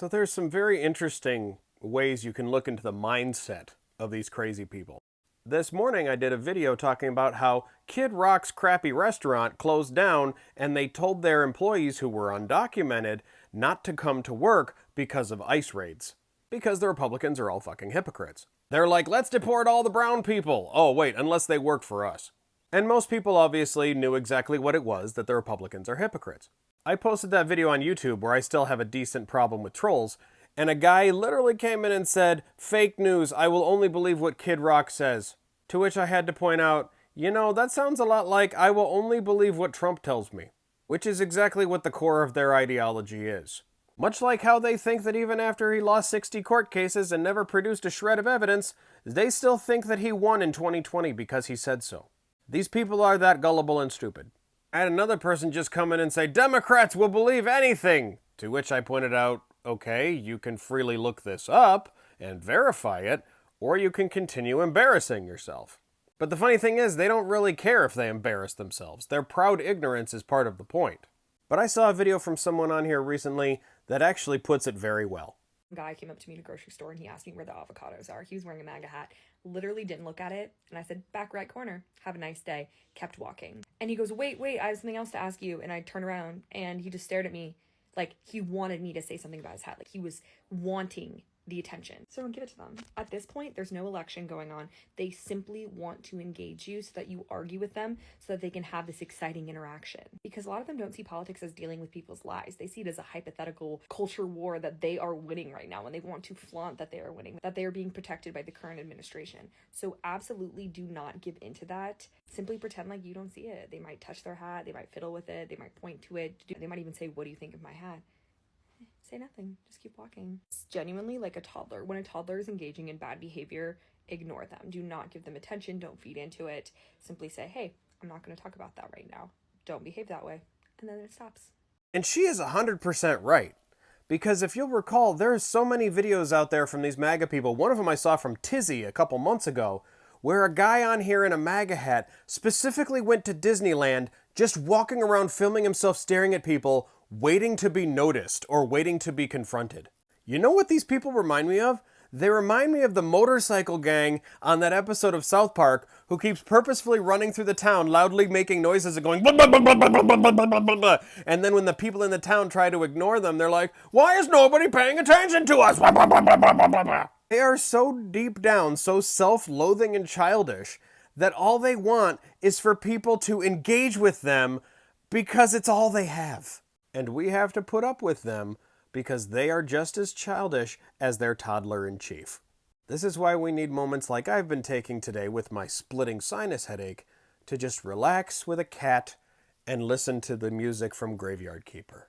So there's some very interesting ways you can look into the mindset of these crazy people. This morning I did a video talking about how Kid Rock's crappy restaurant closed down and they told their employees who were undocumented not to come to work because of ICE raids. Because the Republicans are all fucking hypocrites. They're like, let's deport all the brown people. Oh wait, unless they work for us. And most people obviously knew exactly what it was, that the Republicans are hypocrites. I posted that video on YouTube where I still have a decent problem with trolls, and a guy literally came in and said, fake news, I will only believe what Kid Rock says. To which I had to point out, you know, that sounds a lot like I will only believe what Trump tells me. Which is exactly what the core of their ideology is. Much like how they think that even after he lost 60 court cases and never produced a shred of evidence, they still think that he won in 2020 because he said so. These people are that gullible and stupid. I had another person just come in and say, Democrats will believe anything! To which I pointed out, okay, you can freely look this up and verify it, or you can continue embarrassing yourself. But the funny thing is, they don't really care if they embarrass themselves. Their proud ignorance is part of the point. But I saw a video from someone on here recently that actually puts it very well. A guy came up to me in a grocery store and he asked me where the avocados are. He was wearing a Maga hat, literally didn't look at it, and I said, back right corner, have a nice day, kept walking. And he goes, wait, I have something else to ask you. And I turn around and he just stared at me like he wanted me to say something about his hat, like he was wanting the attention. So don't give it to them. At this point, there's no election going on. They simply want to engage you so that you argue with them so that they can have this exciting interaction. Because a lot of them don't see politics as dealing with people's lives. They see it as a hypothetical culture war that they are winning right now, and they want to flaunt that they are winning, that they are being protected by the current administration. So absolutely do not give into that. Simply pretend like you don't see it. They might touch their hat, they might fiddle with it, they might point to it, they might even say, what do you think of my hat? Say nothing, just keep walking. It's genuinely like a toddler. When a toddler is engaging in bad behavior, ignore them. Do not give them attention, don't feed into it. Simply say, hey, I'm not going to talk about that right now. Don't behave that way. And then it stops. And she is 100% right. Because if you'll recall, there's so many videos out there from these MAGA people. One of them I saw from Tizzy a couple months ago, where a guy on here in a MAGA hat specifically went to Disneyland, just walking around filming himself staring at people, waiting to be noticed or waiting to be confronted. You know what these people remind me of? They remind me of the motorcycle gang on that episode of South Park who keeps purposefully running through the town, loudly making noises and going blah, blah, blah, blah, blah, blah, blah, blah, blah, blah. And then when the people in the town try to ignore them, they're like, why is nobody paying attention to us? Blah, blah, blah, blah, blah, blah, blah. They are so deep down, so self-loathing and childish that all they want is for people to engage with them because it's all they have. And we have to put up with them because they are just as childish as their toddler-in-chief. This is why we need moments like I've been taking today with my splitting sinus headache to just relax with a cat and listen to the music from Graveyard Keeper.